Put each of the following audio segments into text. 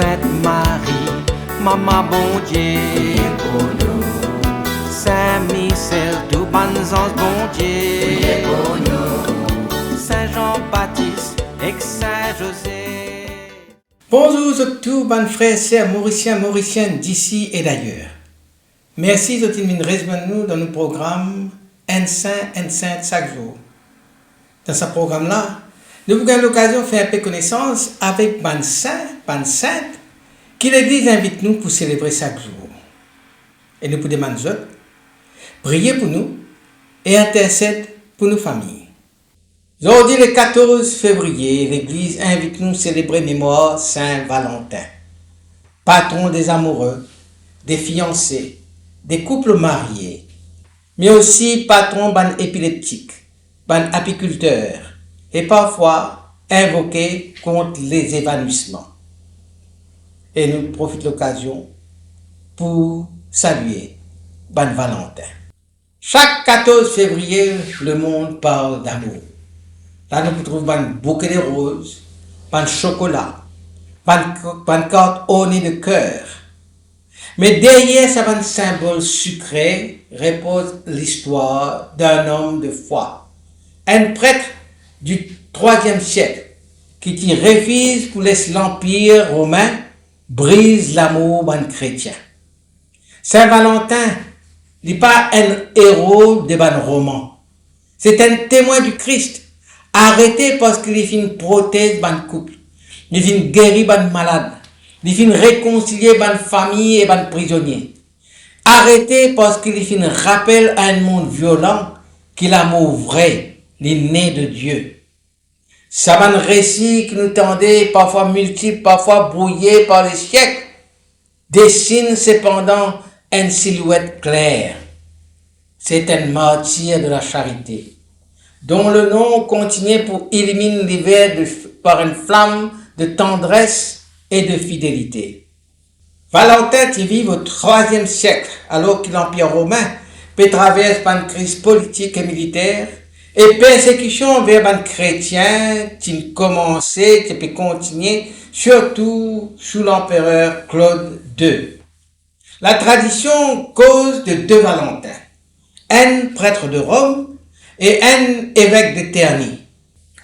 Sainte Marie, Maman bon Dieu, pour nous. Saint Michel, tout bon ange bon Dieu, pour nous. Saint Jean-Baptiste et Saint José. Bonjour à tous, bonnes frères et sœurs mauriciennes d'ici et d'ailleurs. Merci de rejoindre nous dans le programme Un Saint chaque jour. Dans ce programme-là, nous avons l'occasion de faire un peu connaissance avec ban sainte, qui l'Église invite nous pour célébrer chaque jour. Et nous pouvons demander prier pour nous et intercéder pour nos familles. Aujourd'hui, le 14 février, l'Église invite nous à célébrer mémoire Saint Valentin, patron des amoureux, des fiancés, des couples mariés, mais aussi patron ban épileptiques, ban apiculteurs, et parfois invoqué contre les évanouissements. Et nous profitons de l'occasion pour saluer ban Valentin. Chaque 14 février, le monde parle d'amour. Là, nous trouvons un bouquet de roses, un chocolat, une carte ornée de cœur. Mais derrière ce symbole sucré repose l'histoire d'un homme de foi, un prêtre du IIIe siècle qui refuse pour laisser l'Empire romain brise l'amour d'un chrétien. Saint Valentin n'est pas un héros de ban roman. C'est un témoin du Christ, arrêté parce qu'il est une prothèse ban couple, il est guéri ban malade, il est réconcilier ban famille et ban prisonnier. Arrêté parce qu'il est rappel à un monde violent que l'amour vrai, les nés de Dieu. Ça ban récit qui nous tendait, parfois multiples, parfois brouillés par les siècles, dessine cependant une silhouette claire. C'est un martyr de la charité, dont le nom continue pour illuminer l'hiver par une flamme de tendresse et de fidélité. Valentin qui vit au IIIe siècle, alors que l'Empire romain peut traverser par une crise politique et militaire, et persécution vers les chrétiens qui commençait, qui peut continuer, surtout sous l'empereur Claude II. La tradition cause de deux Valentins, un prêtre de Rome et un évêque de Terni.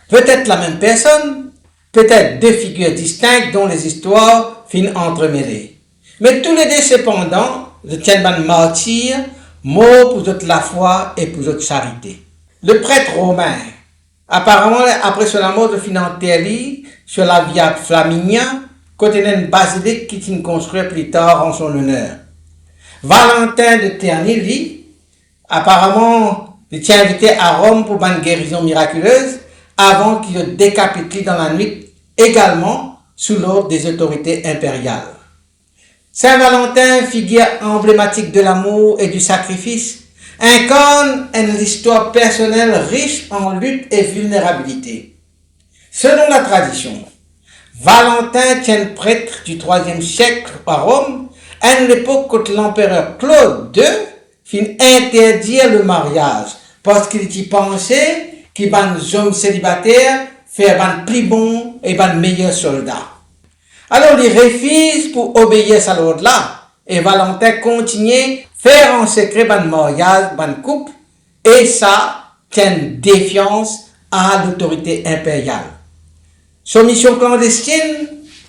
Peut-être la même personne, peut-être deux figures distinctes dont les histoires finissent entremêlées. Mais tous les deux cependant, tiennent un martyr, mort pour toute la foi et pour toute charité. Le prêtre romain, apparemment après la mort de Terni sur la Via Flaminia, côté d'une basilique qui est construite plus tard en son honneur. Valentin de Terni, lui, apparemment, il était invité à Rome pour une guérison miraculeuse avant qu'il le décapite dans la nuit, également sous l'ordre des autorités impériales. Saint Valentin, figure emblématique de l'amour et du sacrifice, incarne une histoire personnelle riche en lutte et vulnérabilité. Selon la tradition, Valentin tient prêtre du IIIe siècle à Rome, à une époque où l'empereur Claude II fit interdire le mariage parce qu'il y pensait que les hommes célibataires faisaient plus bon et meilleurs soldats. Alors il refuse pour obéir à cet ordre-là et Valentin continue faire en secret le mariage, le couple et ça tient défiance à l'autorité impériale. Son mission clandestine,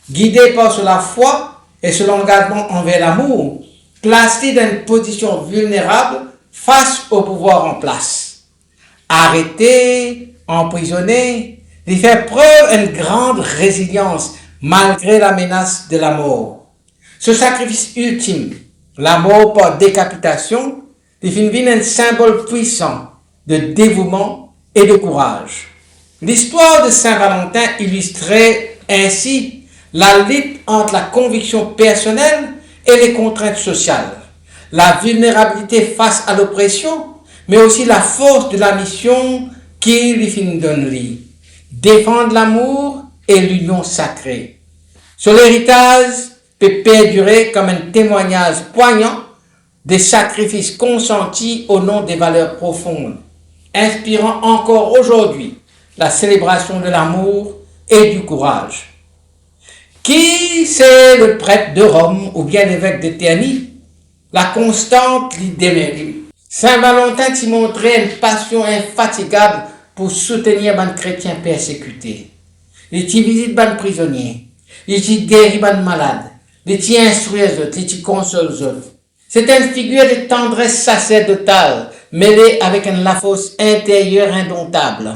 guidée par la foi et sur l'engagement envers l'amour, placé dans une position vulnérable face au pouvoir en place. Arrêté, emprisonné, il fait preuve d'une grande résilience malgré la menace de la mort. Ce sacrifice ultime, la mort par décapitation, devient un symbole puissant de dévouement et de courage. L'histoire de Saint Valentin illustrait ainsi la lutte entre la conviction personnelle et les contraintes sociales, la vulnérabilité face à l'oppression, mais aussi la force de la mission qui lui donne lui, défendre l'amour et l'union sacrée. Son héritage peut perdurer comme un témoignage poignant des sacrifices consentis au nom des valeurs profondes, inspirant encore aujourd'hui la célébration de l'amour et du courage. Qui c'est le prêtre de Rome ou bien l'évêque de Terni, la constante l'idée. Saint Valentin t'y montrait une passion infatigable pour soutenir les chrétiens persécutés. Il t'y visite les prisonniers, il t'y guérit les malades, il t'y instruit les autres, il t'y console les autres. C'est une figure de tendresse sacerdotale, mêlée avec une force intérieure indomptable.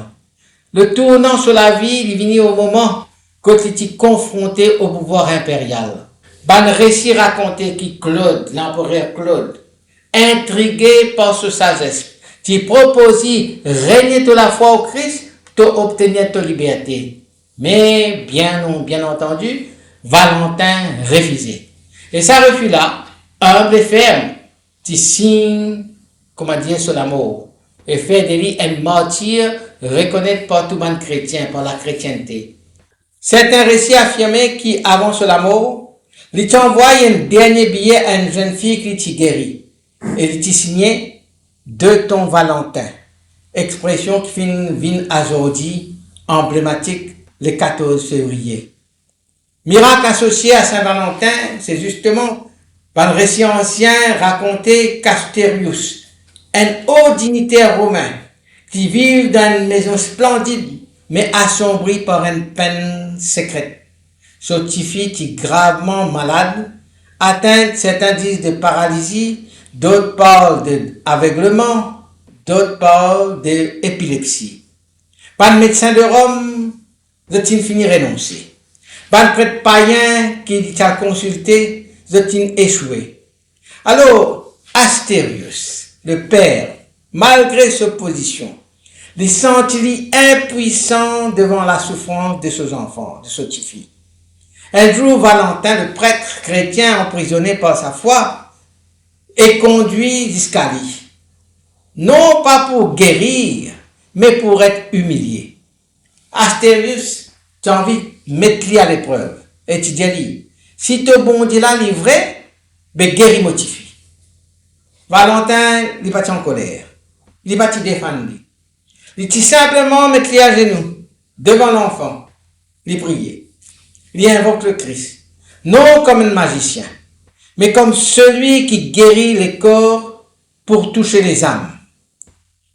Le tournant sur la vie, il venait au moment quand il était confronté au pouvoir impérial. Ban récit raconté qui Claude, l'empereur Claude, intrigué par sa sagesse, qui proposait régner toute la foi au Christ pour obtenir ta liberté. Mais, bien entendu, Valentin refusait. Et ça refus là, humble et ferme, qui signe, sur l'amour, et fait de lui un martyr reconnaître par tout le monde chrétien, par la chrétienté. Certains récits affirmaient qu'avant ce l'amour, il envoie un dernier billet à une jeune fille qui t'y guérit. Et il t'y signait de ton Valentin. Expression qui vient aujourd'hui emblématique le 14 février. Miracle associé à Saint-Valentin, c'est justement par le récit ancien raconté Casterius, un haut dignitaire romain qui vit dans une maison splendide mais assombrie par une peine secrète. Sa petite fille est gravement malade, atteinte cet indice de paralysie, d'autres parlent d'aveuglement, d'autres parlent d'épilepsie. Pas de médecin de Rome, de-t-il fini renoncer. Pas de prêtre païen qui t'a consulté, de-t-il échoué. Alors, Astérius, le père, malgré sa position, il sentit impuissant devant la souffrance de ses enfants, de sa petite fille. Un jour, Valentin, le prêtre chrétien emprisonné par sa foi, est conduit jusqu'à lui. Non pas pour guérir, mais pour être humilié. Astérius, tu as envie de mettre lui à l'épreuve. Et tu dis, si te bon Dieu là livré, ben guéris ma petite fille. Valentin, il n'est pas en colère. Il n'est pas défendre lui. Il dit simplement mettre lui à genoux, devant l'enfant. Il prier. Il invoque le Christ. Non comme un magicien, mais comme celui qui guérit les corps pour toucher les âmes.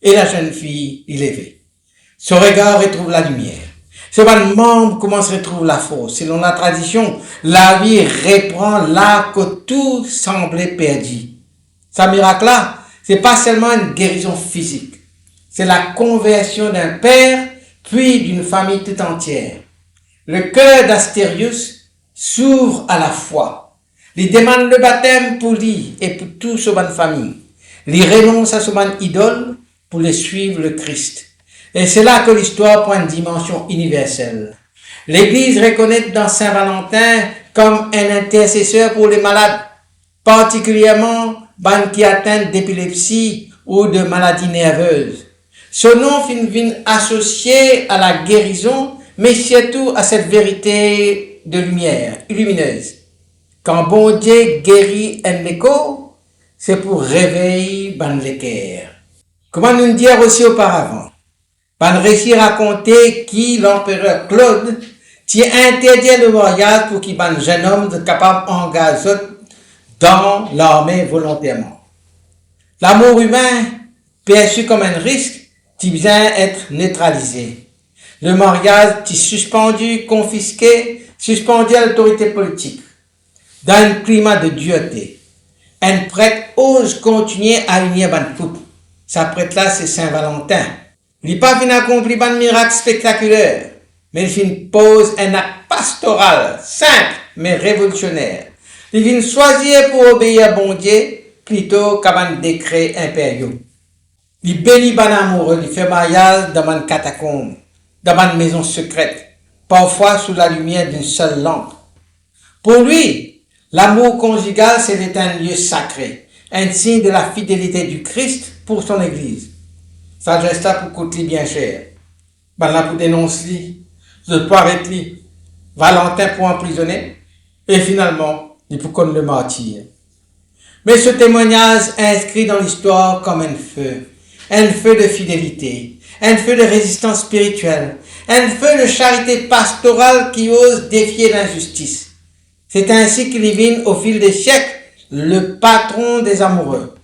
Et la jeune fille, il est levée. Son regard retrouve la lumière. Ce membre commence à retrouver la force. Selon la tradition, la vie reprend là que tout semblait perdu. Ce miracle-là, c'est pas seulement une guérison physique. C'est la conversion d'un père, puis d'une famille tout entière. Le cœur d'Astérius s'ouvre à la foi. Il demande le baptême pour lui et pour toute sa bonne famille. Il renonce à sa bonne idole pour le suivre le Christ. Et c'est là que l'histoire prend une dimension universelle. L'Église reconnaît dans Saint Valentin comme un intercesseur pour les malades, particulièrement ceux qui atteintent d'épilepsie ou de maladies nerveuses. Son nom vient associé à la guérison, mais surtout à cette vérité de lumière, lumineuse. Quand bon Dieu guérit un écho, c'est pour réveiller l'équerre. Comment nous dire aussi auparavant? Ban récit raconté qui l'empereur Claude qui interdit le mariage pour qu'il ban jeune homme de capable d'engager dans l'armée volontairement. L'amour humain, perçu comme un risque, qui vient être neutralisé. Le mariage qui suspendu, confisqué, suspendu à l'autorité politique. Dans un climat de dureté, un prêtre ose continuer à unir ban couple. Sa prêtre-là, c'est Saint Valentin. Il n'est pas venu accomplir un miracle spectaculaire, mais il vient pose un acte pastoral, simple, mais révolutionnaire. Il vient choisir pour obéir à bon Dieu, plutôt qu'à un décret impériaux. Il bénit ban amoureux, il fait mariage dans une catacombe, dans une maison secrète, parfois sous la lumière d'une seule lampe. Pour lui, l'amour conjugal, c'est un lieu sacré, un signe de la fidélité du Christ pour son Église. Ça reste là pour coûter bien cher. Ben là pour dénoncer lui, je peux arrêter lui, Valentin pour emprisonner, et finalement, il pour qu'on le martyr. Mais ce témoignage inscrit dans l'histoire comme un feu de fidélité, un feu de résistance spirituelle, un feu de charité pastorale qui ose défier l'injustice. C'est ainsi qu'il devient au fil des siècles le patron des amoureux.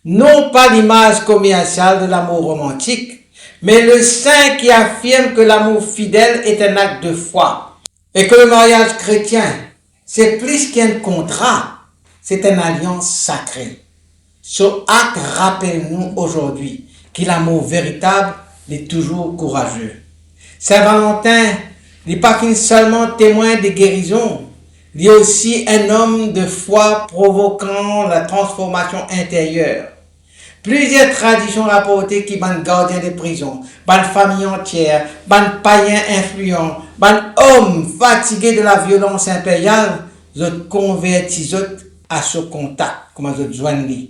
Non pas l'image commerciale de l'amour romantique, mais le saint qui affirme que l'amour fidèle est un acte de foi et que le mariage chrétien, c'est plus qu'un contrat, c'est une alliance sacrée. Ce acte rappelle-nous aujourd'hui que l'amour véritable est toujours courageux. Saint Valentin n'est pas qu'un seulement témoin de guérison, il est aussi un homme de foi provoquant la transformation intérieure. Plusieurs traditions rapportées qui ban gardiens de prison, ban famille entière, ban païens influents, ban hommes fatigués de la violence impériale, ils convertissent à ce contact, comme ils joignent.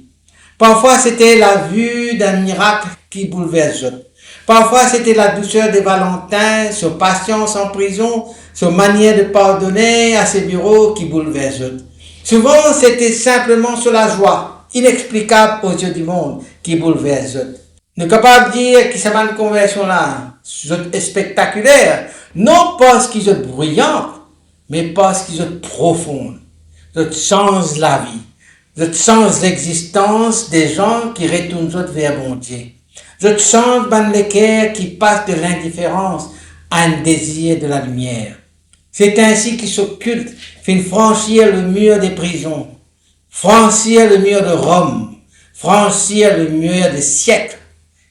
Parfois c'était la vue d'un miracle qui bouleverse eux. Parfois c'était la douceur de Valentin, sa patience en prison, sa manière de pardonner à ses bureaux qui bouleverse eux. Souvent c'était simplement sur la joie inexplicable aux yeux du monde qui bouleverse eux. Nous sommes capables de dire que cette conversion-là est spectaculaire, non parce qu'ils sont brillants, mais parce qu'ils sont profonds. Ils changent la vie. Ils changent l'existence des gens qui retournent vers bon Dieu. Ils changent le cœur qui passe de l'indifférence à un désir de la lumière. C'est ainsi qu'ils s'occultent, finissent franchir le mur des prisons, franchir le mur de Rome, franchir le mur des siècles.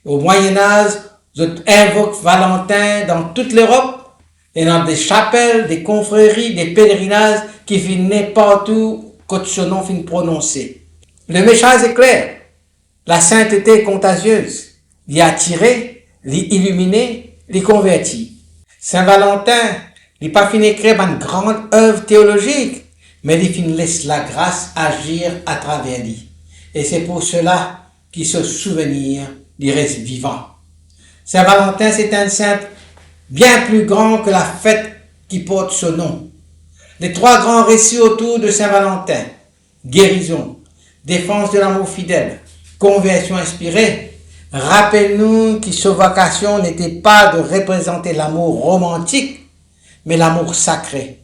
Au Moyen-Âge, ils invoquent Valentin dans toute l'Europe et dans des chapelles, des confréries, des pèlerinages qui finissent partout quand ce nom finit prononcé. Le message est clair. La sainteté est contagieuse. L'y attirer, l'y illuminer, l'y convertir. Saint Valentin, il n'a pas fini d'écrire une grande œuvre théologique, mais il laisse la grâce agir à travers lui. Et c'est pour cela qu'il se souvenir, il reste vivant. Saint Valentin, c'est un saint bien plus grand que la fête qui porte ce nom. Les trois grands récits autour de Saint Valentin, guérison, défense de l'amour fidèle, conversion inspirée, rappellent-nous que sa vocation n'était pas de représenter l'amour romantique, mais l'amour sacré,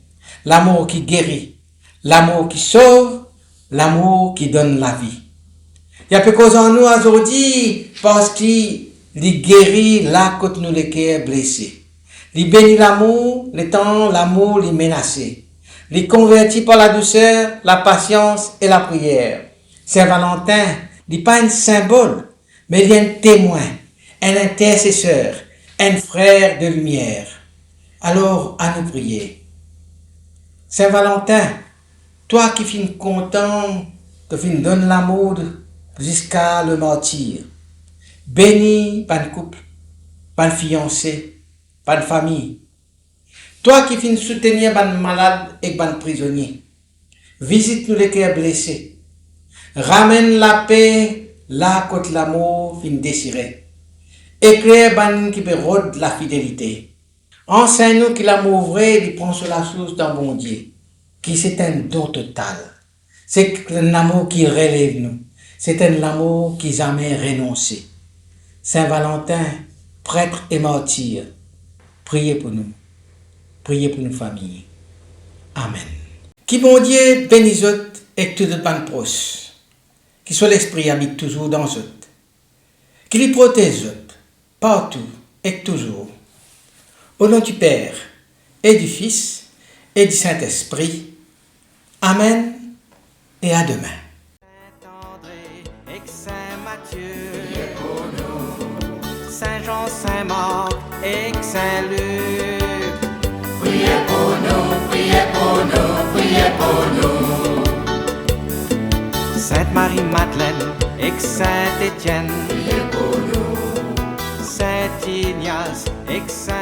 l'amour qui guérit, l'amour qui sauve, l'amour qui donne la vie. Il y a peu de cause en nous aujourd'hui parce qu'il guérit là quand nous les cœurs blessés. Il bénit l'amour, le temps l'amour les menacé. Il convertit par la douceur, la patience et la prière. Saint Valentin n'est pas un symbole, mais il est un témoin, un intercesseur, un frère de lumière. Alors, à nous prier. Saint Valentin, toi qui finis content, que finis donne l'amour jusqu'à le martyr. Bénis pas de couple, pas de fiancé, pas de famille. Toi qui finis soutenir pas de malade et pas de prisonnier. Visite-nous les cœurs blessés. Ramène la paix là quand l'amour finit désiré. Éclaire ban qui peut rôder la fidélité. Enseigne-nous que l'amour vrai il prend sur la source d'un bon Dieu, qui c'est un don total. C'est un amour qui relève nous. C'est un amour qui jamais renoncé. Saint Valentin, prêtre et martyr, priez pour nous. Priez pour nos familles. Amen. Qui bon Dieu bénisse et tout le ban proche. Qui soit l'esprit habite toujours dans eux. Qui les protège partout et toujours. Au nom du Père et du Fils et du Saint-Esprit. Amen et à demain. Priez pour nous. Saint Jean, Saint Marc et Saint Luc. Priez pour nous, priez pour nous, priez pour nous. Sainte Marie-Madeleine et Saint Étienne. Priez pour nous. Saint Ignace et Saint